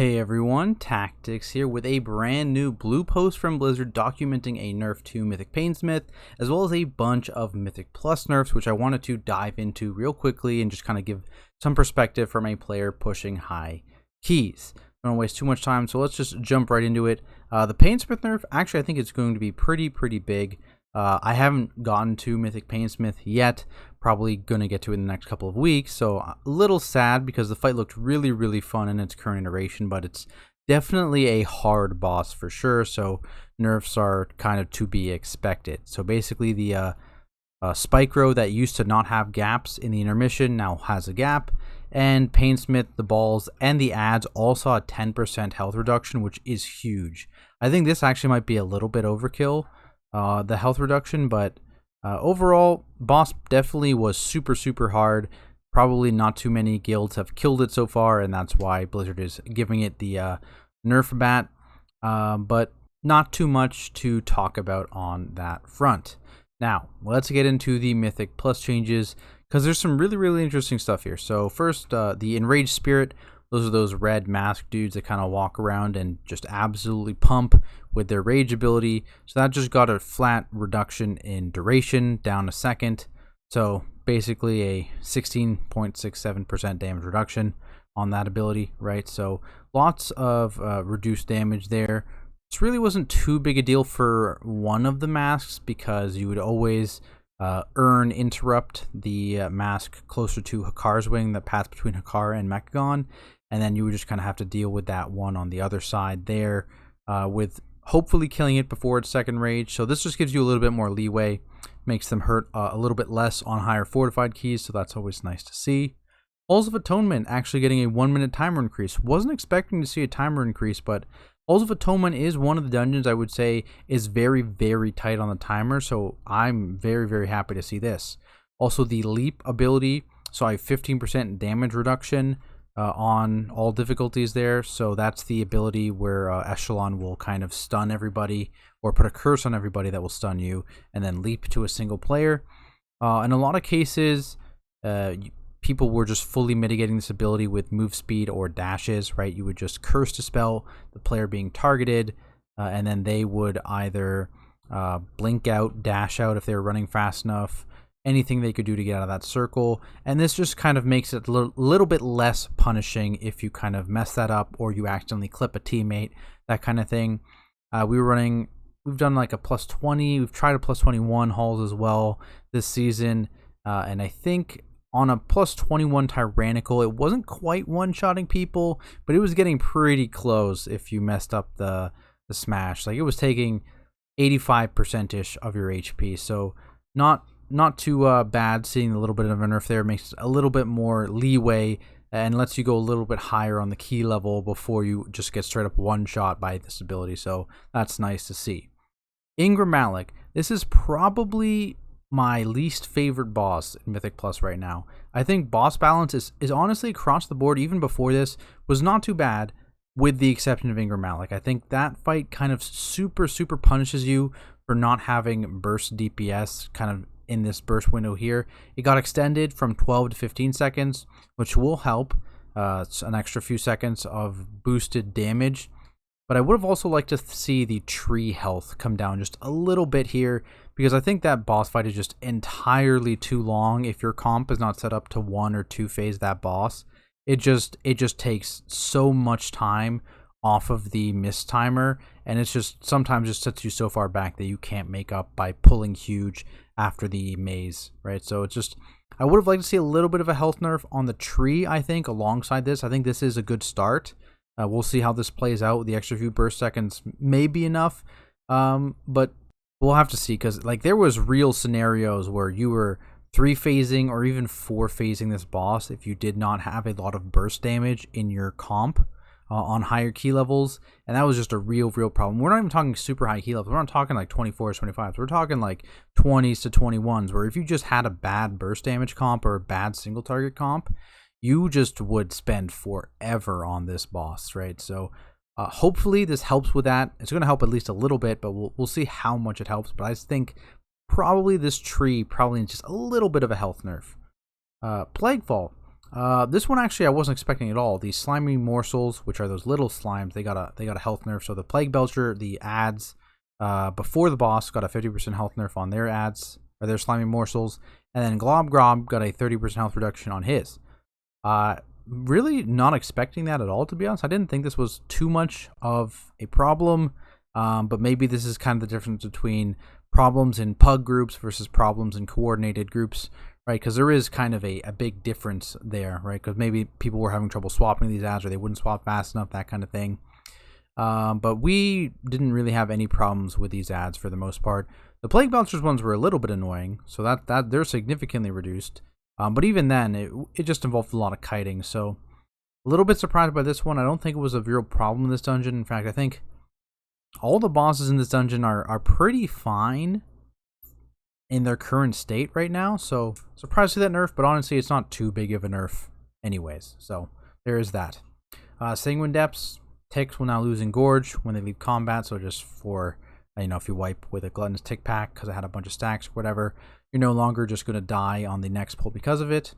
Hey everyone, Tactics here with a brand new blue post from Blizzard documenting a nerf to Mythic Painsmith, as well as a bunch of Mythic Plus nerfs, which I wanted to dive into real quickly and just kind of give some perspective from a player pushing high keys. I don't want to waste too much time, so let's just jump right into it. The Painsmith nerf, actually I think it's going to be pretty big. I haven't gotten to Mythic Painsmith yet, probably going to get to it in the next couple of weeks, so a little sad because the fight looked really fun in its current iteration, but it's definitely a hard boss for sure, so nerfs are kind of to be expected. So basically the Spike Row that used to not have gaps in the intermission now has a gap, and Painsmith, the balls, and the ads all saw a 10% health reduction, which is huge. I think this actually might be a little bit overkill, the health reduction, but overall, boss definitely was super hard. Probably not too many guilds have killed it so far, and that's why Blizzard is giving it the nerf bat, but not too much to talk about on that front. Now, let's get into the Mythic Plus changes, because there's some really interesting stuff here. So first, the Enraged Spirit. Those are those red mask dudes that kind of walk around and just absolutely pump with their rage ability. So that just got a flat reduction in duration, down a second. So basically a 16.67% damage reduction on that ability, right? So lots of reduced damage there. This really wasn't too big a deal for one of the masks because you would always interrupt the mask closer to Hakar's wing, the path between Hakar and Mechagon. And then you would just kind of have to deal with that one on the other side there, with hopefully killing it before its second rage. So this just gives you a little bit more leeway, makes them hurt a little bit less on higher fortified keys, so that's always nice to see. Halls of Atonement actually getting a 1-minute timer increase. Wasn't expecting to see a timer increase, but Halls of Atonement is one of the dungeons I would say is very tight on the timer, so I'm very happy to see this. Also the Leap ability, so I have 15% damage reduction on all difficulties there, so that's the ability where Echelon will kind of stun everybody or put a curse on everybody that will stun you and then leap to a single player. In a lot of cases, people were just fully mitigating this ability with move speed or dashes, right? You would just curse to spell the player being targeted, and then they would either blink out, dash out if they were running fast enough, anything they could do to get out of that circle. And this just kind of makes it a little bit less punishing if you kind of mess that up or you accidentally clip a teammate, that kind of thing. We've done like a +20, we've tried a +21 halls as well this season, and I think on a +21 tyrannical, it wasn't quite one-shotting people, but it was getting pretty close if you messed up the smash. Like it was taking 85%-ish of your HP, so not too bad. Seeing a little bit of a nerf there makes a little bit more leeway and lets you go a little bit higher on the key level before you just get straight up one shot by this ability, so that's nice to see. Ingram Malik, this is probably my least favorite boss in Mythic Plus right now. I think boss balance is honestly across the board, even before this, was not too bad, with the exception of Ingram Malik. I think that fight kind of super punishes you for not having burst DPS kind of in this burst window here. It got extended from 12 to 15 seconds, which will help. It's an extra few seconds of boosted damage. But I would have also liked to see the tree health come down just a little bit here, because I think that boss fight is just entirely too long if your comp is not set up to 1 or 2 phase that boss. It just takes so much time off of the miss timer, and it's just sometimes just sets you so far back that you can't make up by pulling huge after the maze, right? So it's just, I would have liked to see a little bit of a health nerf on the tree, I think, alongside this. I think this is a good start. We'll see how this plays out. The extra few burst seconds may be enough, but we'll have to see, because like there was real scenarios where you were 3-phasing or even 4-phasing this boss if you did not have a lot of burst damage in your comp on higher key levels, and that was just a real problem. We're not even talking super high key levels. We're not talking like 24s, 25s. We're talking like 20s to 21s, where if you just had a bad burst damage comp or a bad single target comp, you just would spend forever on this boss, right? So hopefully this helps with that. It's going to help at least a little bit, but we'll see how much it helps. But I think probably this tree probably needs just a little bit of a health nerf. Plaguefall. This one actually I wasn't expecting at all. These slimy morsels, which are those little slimes, they got a health nerf. So the Plague Belcher, the ads before the boss got a 50% health nerf on their ads or their slimy morsels, and then Glob Grob got a 30% health reduction on his. Really not expecting that at all, to be honest. I didn't think this was too much of a problem, but maybe this is kind of the difference between problems in pug groups versus problems in coordinated groups, right? Because there is kind of a big difference there, right? Because maybe people were having trouble swapping these ads, or they wouldn't swap fast enough, that kind of thing. But we didn't really have any problems with these ads for the most part. The Plague Belchers ones were a little bit annoying, so that they're significantly reduced. But even then, it just involved a lot of kiting, so a little bit surprised by this one. I don't think it was a real problem in this dungeon. In fact, I think all the bosses in this dungeon are pretty fine in their current state right now, so surprised to see that nerf, but honestly, it's not too big of a nerf anyways, so there is that. Sanguine Depths, ticks will now lose Engorge when they leave combat, so just for, if you wipe with a Gluttonous Tick Pack because it had a bunch of stacks or whatever, you're no longer just going to die on the next pull because of it.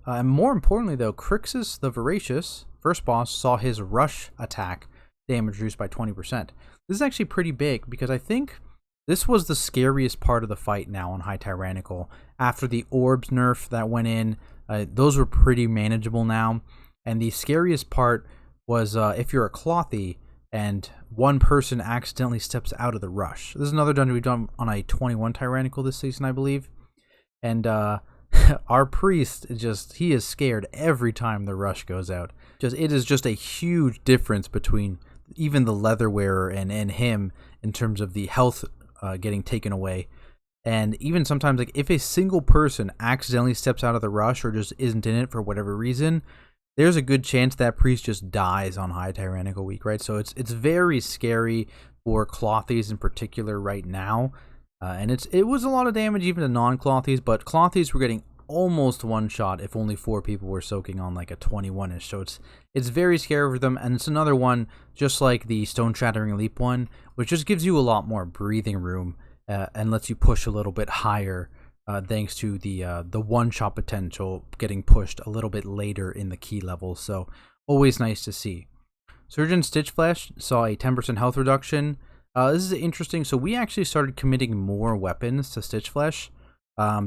And more importantly, though, Crixus the Voracious, first boss, saw his rush attack damage reduced by 20%. This is actually pretty big because I think this was the scariest part of the fight now on High Tyrannical. After the orbs nerf that went in, those were pretty manageable now. And the scariest part was if you're a Clothy and one person accidentally steps out of the rush. This is another dungeon we've done on a 21 Tyrannical this season, I believe. And our priest, he is scared every time the rush goes out. It is just a huge difference between even the leather wearer and him in terms of the health getting taken away. And even sometimes, like, if a single person accidentally steps out of the rush or just isn't in it for whatever reason, there's a good chance that priest just dies on High Tyrannical week, right? So it's very scary for Clothies in particular right now. And it was a lot of damage even to non-Clothies, but Clothies were getting almost one shot if only 4 people were soaking on like a 21-ish. So it's very scary for them, and it's another one just like the Stone Shattering Leap one, which just gives you a lot more breathing room and lets you push a little bit higher thanks to the one-shot potential getting pushed a little bit later in the key level. So always nice to see. Surgeon Stitchflesh saw a 10% health reduction. This is interesting. So we actually started committing more weapons to Stitchflesh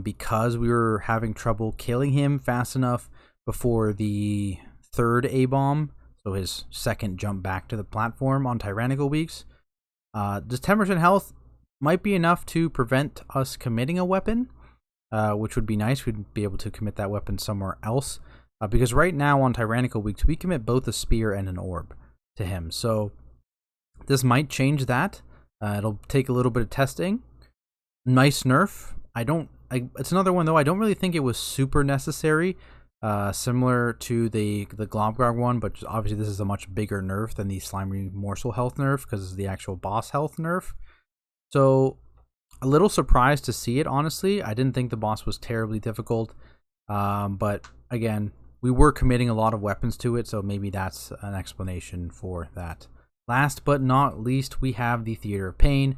because we were having trouble killing him fast enough before the third A-bomb, so his second jump back to the platform on Tyrannical weeks. This 10% health might be enough to prevent us committing a weapon, which would be nice. We'd be able to commit that weapon somewhere else, because right now on Tyrannical weeks, we commit both a spear and an orb to him. So this might change that. It'll take a little bit of testing. Nice nerf. It's another one, though, I don't really think it was super necessary. Similar to the Globgrog one, but obviously this is a much bigger nerf than the Slimy Morsel health nerf because it's the actual boss health nerf. So a little surprised to see it, honestly. I didn't think the boss was terribly difficult, but again, we were committing a lot of weapons to it, so maybe that's an explanation for that. Last but not least, we have the Theater of Pain.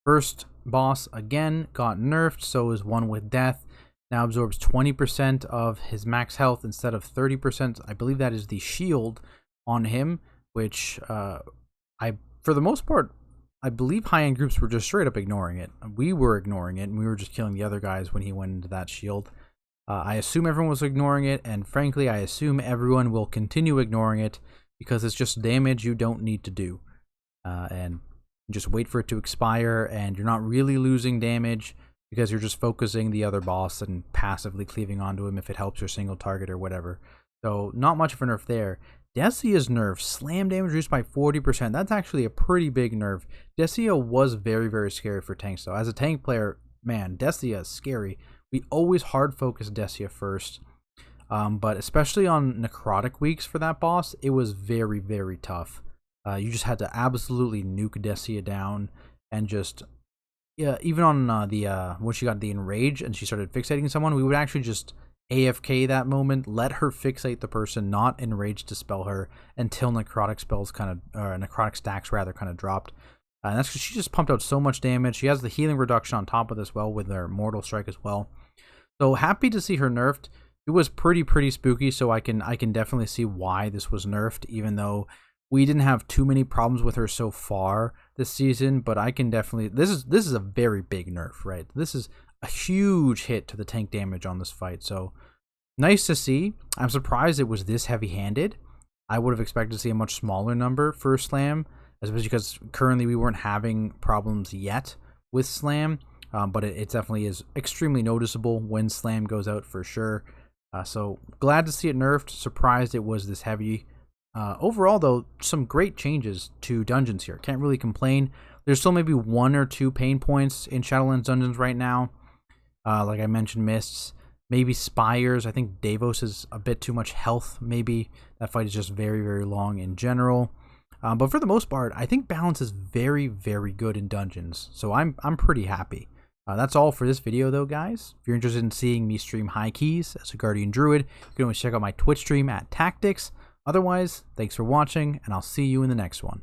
First boss, again, got nerfed, so is One with Death. Now absorbs 20% of his max health instead of 30%. I believe that is the shield on him, which for the most part, I believe high-end groups were just straight up ignoring it. We were ignoring it, and we were just killing the other guys when he went into that shield. I assume everyone was ignoring it, and frankly, I assume everyone will continue ignoring it because it's just damage you don't need to do. And just wait for it to expire, and you're not really losing damage because you're just focusing the other boss and passively cleaving onto him if it helps your single target or whatever. So not much of a nerf there. Desia's nerf, slam damage reduced by 40%. That's actually a pretty big nerf. Desia was very, very scary for tanks, though. As a tank player, man, Desia is scary. We always hard focus Desia first. But especially on necrotic weeks for that boss, it was very, very tough. You just had to absolutely nuke Desia down and just... Yeah, even on when she got the Enrage and she started fixating someone, we would actually just AFK that moment, let her fixate the person, not Enrage to spell her until necrotic stacks kind of dropped. And that's because she just pumped out so much damage. She has the healing reduction on top of this with her Mortal Strike as well. So happy to see her nerfed. it was pretty spooky. So I can definitely see why this was nerfed, even though we didn't have too many problems with her so far this season. But I can definitely, this is a very big nerf, right? This is a huge hit to the tank damage on this fight. So nice to see. I'm surprised it was this heavy-handed. I would have expected to see a much smaller number for Slam, especially because currently we weren't having problems yet with Slam. But it definitely is extremely noticeable when Slam goes out for sure. So glad to see it nerfed. Surprised it was this heavy. Overall, though, some great changes to dungeons here. Can't really complain. There's still maybe 1 or 2 pain points in Shadowlands dungeons right now. Like I mentioned, Mists. Maybe Spires. I think Davos is a bit too much health, maybe. That fight is just very long in general. But for the most part, I think balance is very good in dungeons. So I'm pretty happy. That's all for this video, though, guys. If you're interested in seeing me stream High Keys as a Guardian Druid, you can always check out my Twitch stream at Tactics. Otherwise, thanks for watching, and I'll see you in the next one.